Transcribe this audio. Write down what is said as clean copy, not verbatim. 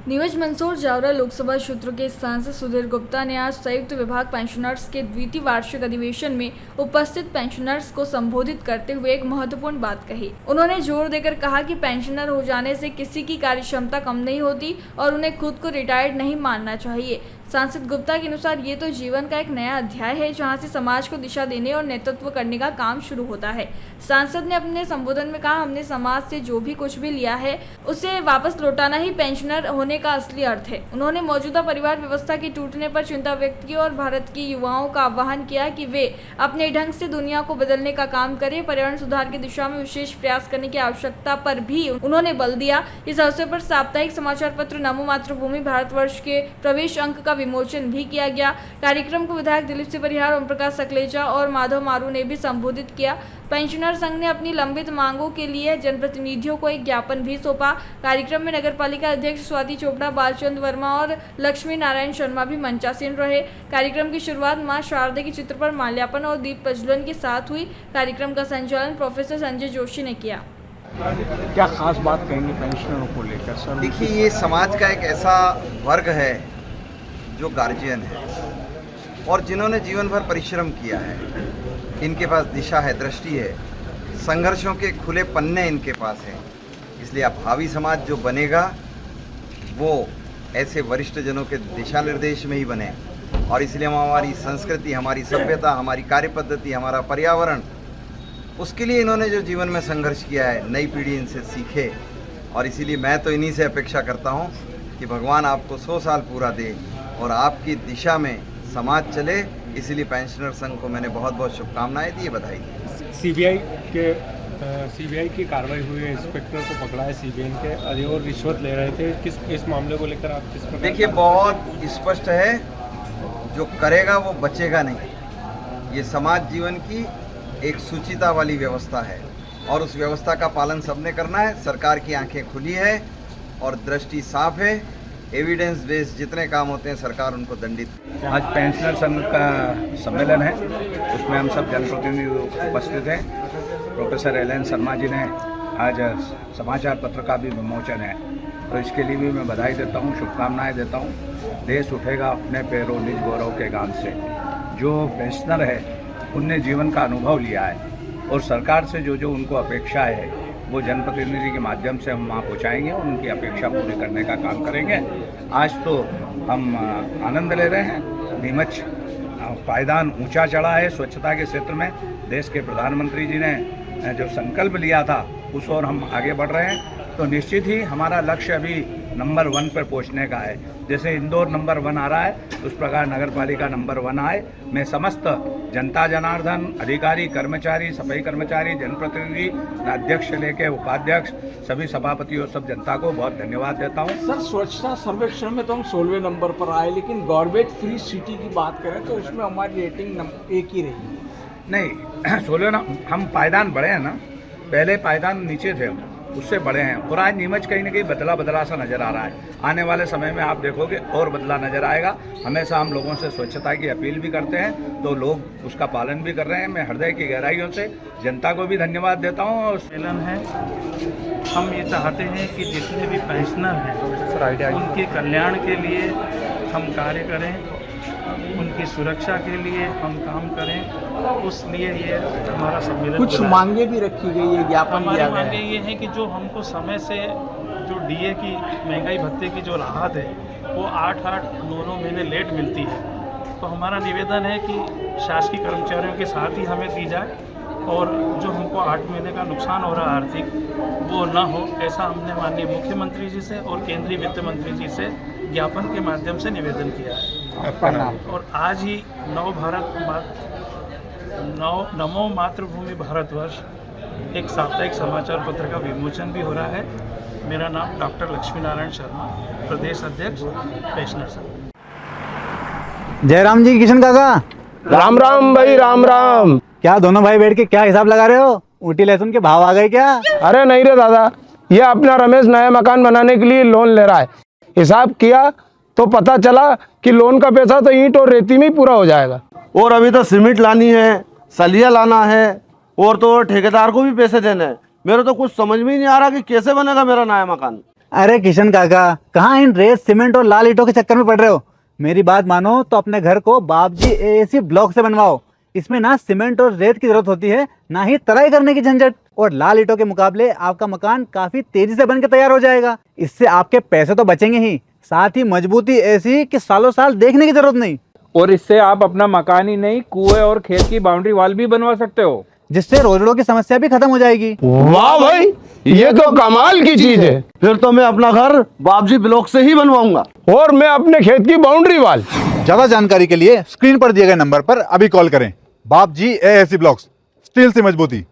नीरज मंसूर जावरा लोकसभा क्षेत्र के सांसद सुधीर गुप्ता ने आज संयुक्त विभाग पेंशनर्स के द्वितीय वार्षिक अधिवेशन में उपस्थित पेंशनर्स को संबोधित करते हुए एक महत्वपूर्ण बात कही। उन्होंने जोर देकर कहा कि पेंशनर हो जाने से किसी की कार्यक्षमता कम नहीं होती और उन्हें खुद को रिटायर्ड नहीं मानना चाहिए। सांसद गुप्ता के अनुसार ये तो जीवन का एक नया अध्याय है जहां से समाज को दिशा देने और नेतृत्व करने का काम शुरू होता है। सांसद ने अपने संबोधन में कहा, हमने समाज से जो भी कुछ भी लिया है उसे वापस लौटाना ही पेंशनर होने का असली अर्थ है। उन्होंने मौजूदा परिवार व्यवस्था के टूटने पर चिंता व्यक्त की और भारत की युवाओं का आह्वान किया कि वे अपने ढंग से दुनिया को बदलने का काम करें। पर्यावरण सुधार की दिशा में विशेष प्रयास करने की आवश्यकता पर भी उन्होंने बल दिया। इस अवसर पर साप्ताहिक समाचार पत्र नमो मातृभूमि भारतवर्ष के प्रवेश अंक का विमोचन भी किया गया। कार्यक्रम को विधायक दिलीप सिंह परिहार, ओम प्रकाश सकलेचा और माधव मारू ने भी संबोधित किया। पेंशनर संघ ने अपनी लंबित मांगों के लिए जनप्रतिनिधियों को एक ज्ञापन भी सौंपा। कार्यक्रम में नगरपालिका अध्यक्ष स्वाति चोपड़ा, बालचंद वर्मा और लक्ष्मी नारायण शर्मा भी मंचासीन रहे। कार्यक्रम की शुरुआत मां शारदे के चित्र पर माल्यार्पण और दीप प्रज्वलन के साथ हुई। कार्यक्रम का संचालन प्रोफेसर संजय जोशी ने किया। क्या खास बात कहेंगे पेंशनरों को लेकर सर? देखिए, ये समाज का एक ऐसा वर्ग है जो गार्जियन है और जिन्होंने जीवन भर परिश्रम किया है। इनके पास दिशा है, दृष्टि है, संघर्षों के खुले पन्ने इनके पास हैं। इसलिए अब भावी समाज जो बनेगा वो ऐसे वरिष्ठ जनों के दिशा निर्देश में ही बने और इसलिए हम हमारी संस्कृति, हमारी सभ्यता, हमारी कार्य पद्धति, हमारा पर्यावरण, उसके लिए इन्होंने जो जीवन में संघर्ष किया है, नई पीढ़ी इनसे सीखे। और इसीलिए मैं तो इन्हीं से अपेक्षा करता हूँ कि भगवान आपको 100 साल पूरा दे और आपकी दिशा में समाज चले। इसीलिए पेंशनर संघ को मैंने बहुत बहुत शुभकामनाएं दी, बधाई दी। सीबीआई की कार्रवाई हुई है, इंस्पेक्टर को पकड़ा है सीबीआई के और रिश्वत ले रहे थे। इस मामले को लेकर आप किस प्रकार? देखिए, बहुत स्पष्ट है, जो करेगा वो बचेगा नहीं। ये समाज जीवन की एक सुचिता वाली व्यवस्था है और उस व्यवस्था का पालन सबने करना है। सरकार की आंखें खुली है और दृष्टि साफ है। एविडेंस बेस्ड जितने काम होते हैं सरकार उनको दंडित। आज पेंशनर संघ का सम्मेलन है, उसमें हम सब जनप्रतिनिधि उपस्थित हैं। Professor LN. शर्मा जी ने आज समाचार पत्र का भी विमोचन है, तो इसके लिए भी मैं बधाई देता हूँ, शुभकामनाएं देता हूँ। देश उठेगा अपने पैरों, निज गौरव के गान से। जो पेंशनर है उनने जीवन का अनुभव लिया है और सरकार से जो जो उनको अपेक्षा है वो जनप्रतिनिधि के माध्यम से हम वहाँ पहुँचाएंगे और उनकी अपेक्षा पूरी करने का काम करेंगे। आज तो हम आनंद ले रहे हैं। नीमच पायदान ऊंचा चढ़ा है स्वच्छता के क्षेत्र में। देश के प्रधानमंत्री जी ने जो संकल्प लिया था उस ओर हम आगे बढ़ रहे हैं। तो निश्चित ही हमारा लक्ष्य अभी नंबर 1 पर पहुंचने का है। जैसे इंदौर नंबर 1 आ रहा है, उस प्रकार नगरपालिका नंबर 1 आए। मैं समस्त जनता जनार्दन, अधिकारी, कर्मचारी, सफाई कर्मचारी, जनप्रतिनिधि, अध्यक्ष लेके उपाध्यक्ष, सभी सभापतियों, सब जनता को बहुत धन्यवाद देता हूँ। सर, स्वच्छता सर्वेक्षण में तो हम 16वें नंबर पर आए, लेकिन गॉर्बेज फ्री सिटी की बात करें तो उसमें हमारी रेटिंग 1 ही रही। नहीं, 16 हम पायदान बढ़े हैं ना, पहले पायदान नीचे थे, उससे बड़े हैं और आज नीमच कहीं ना कहीं बदला सा नज़र आ रहा है। आने वाले समय में आप देखोगे और बदला नज़र आएगा। हमेशा हम लोगों से स्वच्छता की अपील भी करते हैं तो लोग उसका पालन भी कर रहे हैं। मैं हृदय की गहराइयों से जनता को भी धन्यवाद देता हूँ। और सम्मेलन है, हम ये चाहते हैं कि जितने भी पेंशनर हैं उनके कल्याण के लिए हम कार्य करें, उनकी सुरक्षा के लिए हम काम करें। उस लिए ये हमारा सम्मेलन। कुछ मांगे भी रखी गई है, ज्ञापन हमारी दिया गया मांगे है। ये है कि जो हमको समय से जो डीए की महंगाई भत्ते की जो राहत है वो 8-8, 9-9 महीने लेट मिलती है। तो हमारा निवेदन है कि शासकीय कर्मचारियों के साथ ही हमें दी जाए और जो हमको 8 महीने का नुकसान हो रहा है आर्थिक, वो ना हो, ऐसा हमने माननीय मुख्यमंत्री जी से और केंद्रीय वित्त मंत्री जी से ज्ञापन के माध्यम से निवेदन किया है। और आज ही नमो मातृभूमि भारतवर्ष एक साप्ताहिक समाचार पत्र का विमोचन भी हो रहा है। मेरा नाम डॉक्टर लक्ष्मी नारायण शर्मा, प्रदेश अध्यक्ष पेंशनर संघ। जयराम जी, किशन काका, राम राम भाई, राम राम। क्या दोनों भाई बैठ के क्या हिसाब लगा रहे हो? ऊटी लहसुन के भाव आ गए क्या? अरे नहीं रे दादा, ये अपना रमेश नया मकान बनाने के लिए लोन ले रहा है। हिसाब किया तो पता चला कि लोन का पैसा तो ईंट और रेती में ही पूरा हो जाएगा। और अभी तो सीमेंट लानी है, सलिया लाना है और तो ठेकेदार को भी पैसे देने हैं। मेरे तो कुछ समझ में ही नहीं आ रहा कि कैसे बनेगा मेरा नया मकान। अरे किशन काका, कहाँ इन रेत सीमेंट और लाल ईंटों के चक्कर में पड़ रहे हो। मेरी बात मानो तो अपने घर को बाबजी एएसी ब्लॉक से बनवाओ। इसमें ना सीमेंट और रेत की जरूरत होती है, ना ही तराई करने की झंझट। और लाल ईंटों के मुकाबले आपका मकान काफी तेजी से बनकर तैयार हो जाएगा। इससे आपके पैसे तो बचेंगे ही, साथ ही मजबूती ऐसी कि सालों साल देखने की जरूरत नहीं। और इससे आप अपना मकान ही नहीं, कुएं और खेत की बाउंड्री वॉल भी बनवा सकते हो, जिससे रोजड़ों की समस्या भी खत्म हो जाएगी। वाह भाई, ये तो कमाल की चीज है। फिर तो मैं अपना घर बाबजी ब्लॉक से ही बनवाऊंगा। और मैं अपने खेत की बाउंड्री वाल। ज्यादा जानकारी के लिए स्क्रीन पर दिए गए नंबर पर अभी कॉल करें। बाबजी एएसी ब्लॉक्स, स्टील से मजबूती।